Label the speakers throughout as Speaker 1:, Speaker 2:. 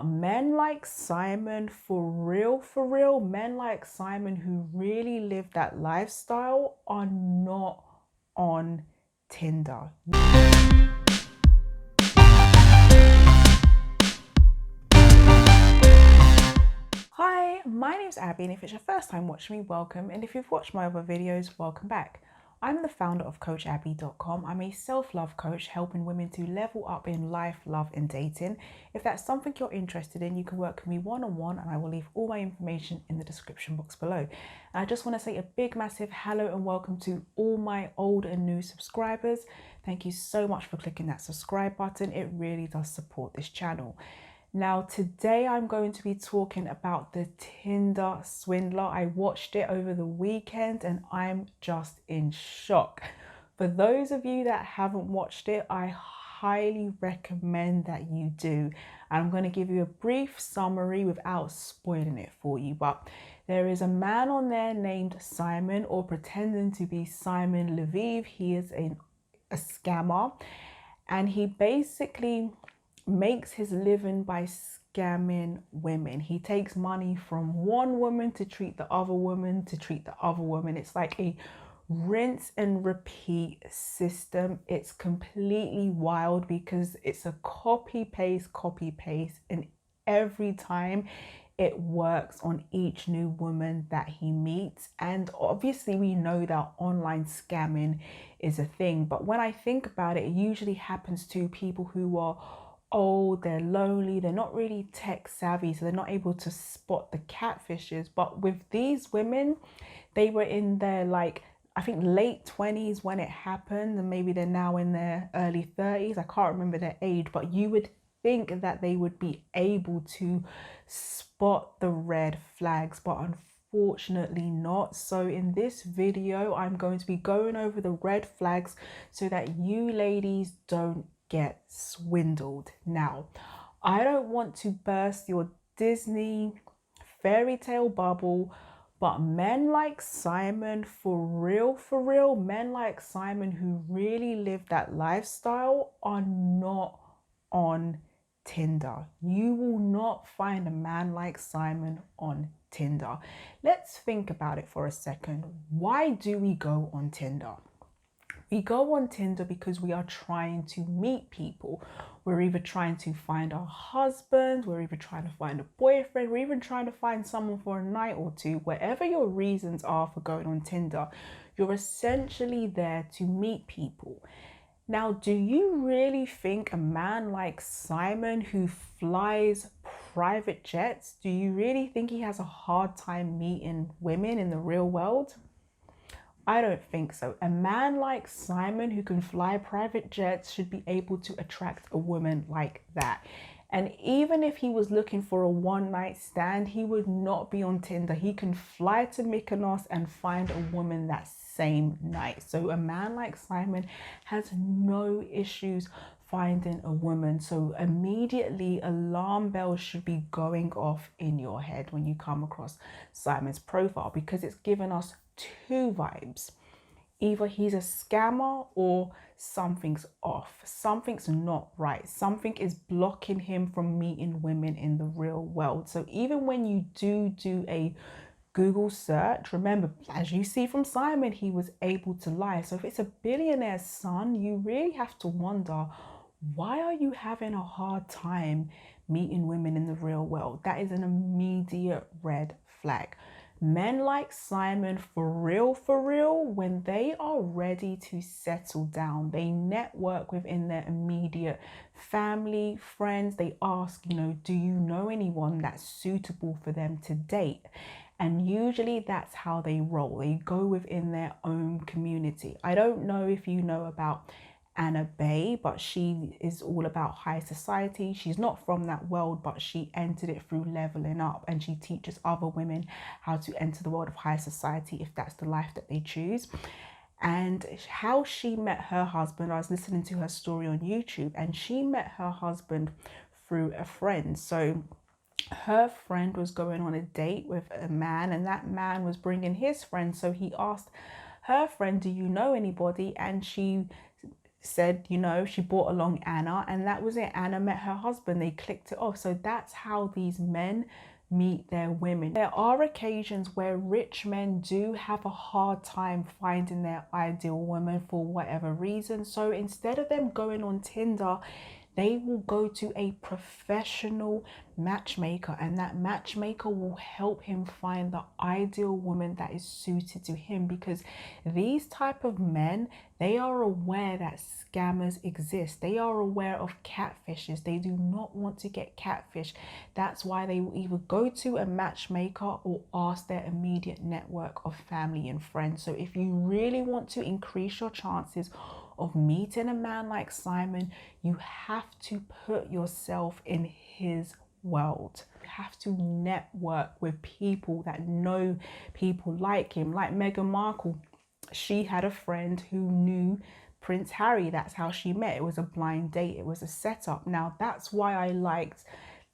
Speaker 1: Men like Simon, for real, men like Simon who really live that lifestyle are not on Tinder. Hi, my name's Abby, and if it's your first time watching me, welcome. And if you've watched my other videos, welcome back. I'm the founder of CoachAbby.com. I'm a self-love coach helping women to level up in life, love, and dating. If that's something you're interested in, you can work with me one-on-one, and I will leave all my information in the description box below. And I just want to say a big, massive hello and welcome to all my old and new subscribers. Thank you so much for clicking that subscribe button. It really does support this channel. Now, today I'm going to be talking about the Tinder Swindler. I watched it over the weekend and I'm just in shock. For those of you that haven't watched it, I highly recommend that you do. I'm going to give you a brief summary without spoiling it for you, but there is a man on there named Simon, or pretending to be Simon Lviv. He is a scammer, and he basically makes his living by scamming women. He takes money from one woman to treat the other woman to treat the other woman. It's like a rinse and repeat system. It's completely wild because it's a copy paste, and every time it works on each new woman that he meets. And obviously we know that online scamming is a thing, but when I think about it, it usually happens to people who are old, they're lonely, they're not really tech savvy, so they're not able to spot the catfishes. But with these women, they were in their I think late 20s when it happened, and maybe they're now in their early 30s. I can't remember their age, but you would think that they would be able to spot the red flags, but unfortunately not. So in this video, I'm going to be going over the red flags so that you ladies don't get swindled. Now, I don't want to burst your Disney fairy tale bubble, but men like Simon, for real, men like Simon who really live that lifestyle are not on Tinder. You will not find a man like Simon on Tinder. Let's think about it for a second. Why do we go on Tinder? We go on Tinder because we are trying to meet people. We're either trying to find a husband, we're either trying to find a boyfriend, we're even trying to find someone for a night or two. Whatever your reasons are for going on Tinder, you're essentially there to meet people. Now, do you really think a man like Simon, who flies private jets, do you really think he has a hard time meeting women in the real world? I don't think so. A man like Simon, who can fly private jets, should be able to attract a woman like that. And even if he was looking for a one-night stand, he would not be on Tinder. He can fly to Mykonos and find a woman that same night. So a man like Simon has no issues finding a woman. So immediately alarm bells should be going off in your head when you come across Simon's profile, because it's given us two vibes. Either he's a scammer or something's off. Something's not right. Something is blocking him from meeting women in the real world. So even when you do a Google search, remember, as you see from Simon, he was able to lie. So if it's a billionaire's son, you really have to wonder, why are you having a hard time meeting women in the real world? That is an immediate red flag. Men like Simon, for real, when they are ready to settle down, they network within their immediate family, friends. They ask, do you know anyone that's suitable for them to date? And usually that's how they roll. They go within their own community. I don't know if you know about Anna Bay, but she is all about high society. She's not from that world, but she entered it through leveling up, and she teaches other women how to enter the world of high society if that's the life that they choose. And how she met her husband, I was listening to her story on YouTube, and she met her husband through a friend. So her friend was going on a date with a man, and that man was bringing his friend. So he asked her friend, do you know anybody? And she said, you know, she brought along Anna, and that was it. Anna met her husband, they clicked it off. So that's how these men meet their women. There are occasions where rich men do have a hard time finding their ideal woman for whatever reason. So instead of them going on Tinder, they will go to a professional matchmaker, and that matchmaker will help him find the ideal woman that is suited to him. Because these type of men, they are aware that scammers exist. They are aware of catfishes. They do not want to get catfish. That's why they will either go to a matchmaker or ask their immediate network of family and friends. So if you really want to increase your chances of meeting a man like Simon, you have to put yourself in his world. You have to network with people that know people like him. Like Meghan Markle, she had a friend who knew Prince Harry. That's how she met. It was a blind date. It was a setup. Now that's why I liked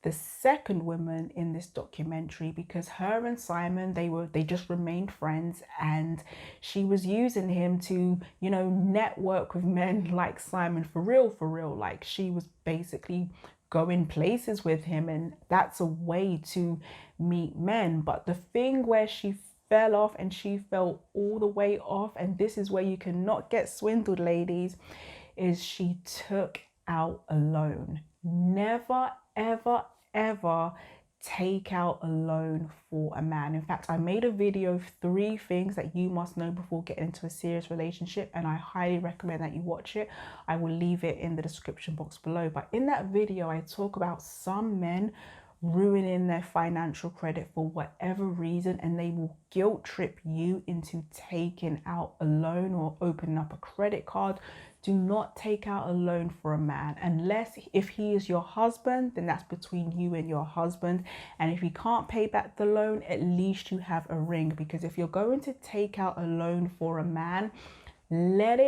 Speaker 1: the second woman in this documentary, because her and Simon, they just remained friends, and she was using him to, you know, network with men like Simon for real. Like, she was basically going places with him, and that's a way to meet men. But the thing where she fell off, and she fell all the way off, and this is where you cannot get swindled, ladies, is she took out a loan. Never, ever take out a loan for a man. In fact, I made a video of 3 things that you must know before getting into a serious relationship, and I highly recommend that you watch it. I will leave it in the description box below. But in that video, I talk about some men ruining their financial credit for whatever reason, and they will guilt trip you into taking out a loan or opening up a credit card. Do not take out a loan for a man, unless if he is your husband, then that's between you and your husband. And if he can't pay back the loan, at least you have a ring. Because if you're going to take out a loan for a man, let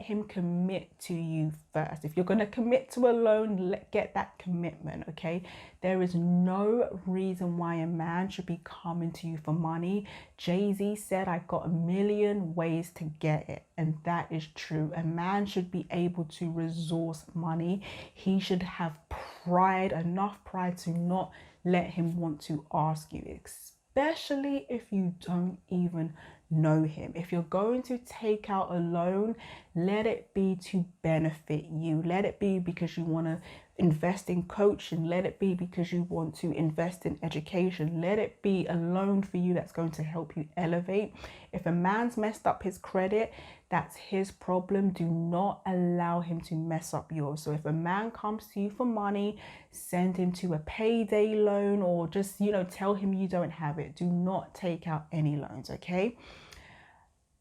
Speaker 1: him commit to you first. If you're going to commit to a loan, get that commitment, okay? There is no reason why a man should be coming to you for money. Jay-Z said, "I've got a million ways to get it." And that is true. A man should be able to resource money. He should have pride, enough pride to not let him want to ask you, especially if you don't even know him. If you're going to take out a loan, let it be to benefit you. Let it be because you want to invest in coaching. Let it be because you want to invest in education. Let it be a loan for you that's going to help you elevate. If a man's messed up his credit, that's his problem. Do not allow him to mess up yours. So if a man comes to you for money, send him to a payday loan, or just, you know, tell him you don't have it. Do not take out any loans, okay?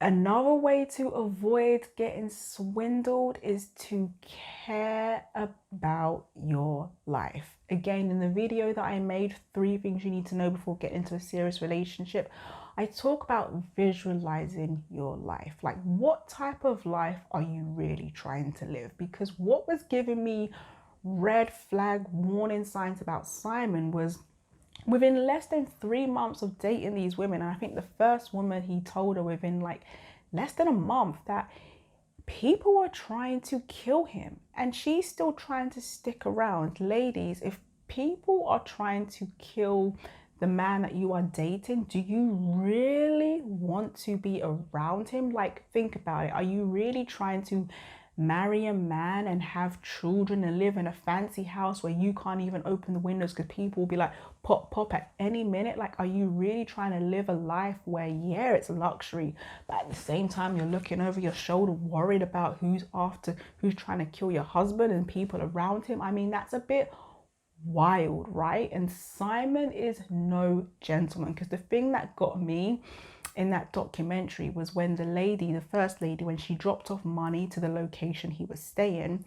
Speaker 1: Another way to avoid getting swindled is to care about your life. Again, in the video that I made, 3 things you need to know before getting into a serious relationship, I talk about visualizing your life. Like, what type of life are you really trying to live? Because what was giving me red flag warning signs about Simon was, within less than 3 months of dating these women, and I think the first woman, he told her within like less than a month, that people are trying to kill him, and she's still trying to stick around. Ladies, if people are trying to kill the man that you are dating, do you really want to be around him? Like, think about it. Are you really trying to marry a man and have children and live in a fancy house where you can't even open the windows because people will be like pop at any minute? Like, are you really trying to live a life where, yeah, it's a luxury, but at the same time you're looking over your shoulder worried about who's trying to kill your husband and people around him? I mean, that's a bit wild, right? And Simon is no gentleman, because the thing that got me in that documentary was when the first lady, when she dropped off money to the location he was staying,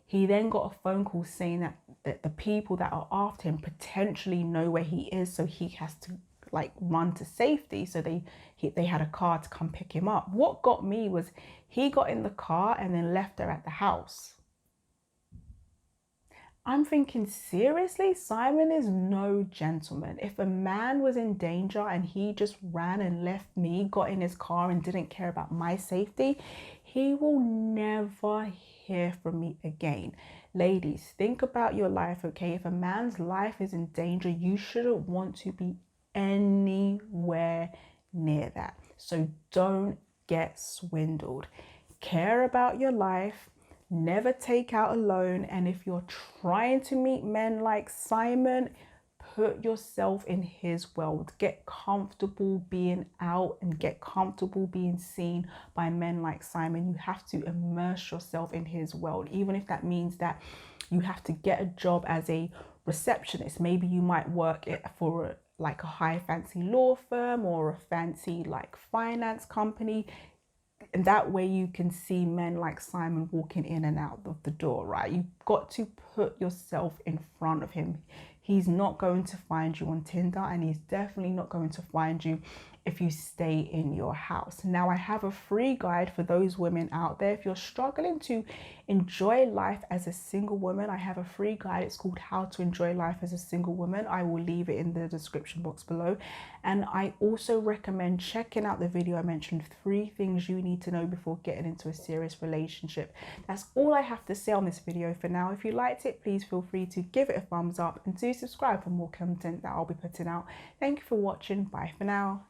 Speaker 1: he then got a phone call saying that the people that are after him potentially know where he is, so he has to like run to safety. So they had a car to come pick him up. What got me was he got in the car and then left her at the house. I'm thinking, seriously, Simon is no gentleman. If a man was in danger and he just ran and left me, got in his car and didn't care about my safety, he will never hear from me again. Ladies, think about your life, okay? If a man's life is in danger, you shouldn't want to be anywhere near that. So don't get swindled. Care about your life, never take out a loan, and if you're trying to meet men like Simon, put yourself in his world. Get comfortable being out and get comfortable being seen by men like Simon. You have to immerse yourself in his world, even if that means that you have to get a job as a receptionist. Maybe you might work for like a high fancy law firm or a fancy like finance company, and that way you can see men like Simon walking in and out of the door, right? You've got to put yourself in front of him. He's not going to find you on Tinder, and he's definitely not going to find you if you stay in your house. Now, I have a free guide for those women out there. If you're struggling to enjoy life as a single woman, I have a free guide. It's called How to Enjoy Life as a Single Woman. I will leave it in the description box below. And I also recommend checking out the video I mentioned, 3 things you need to know before getting into a serious relationship. That's all I have to say on this video for now. If you liked it, please feel free to give it a thumbs up and do subscribe for more content that I'll be putting out. Thank you for watching. Bye for now.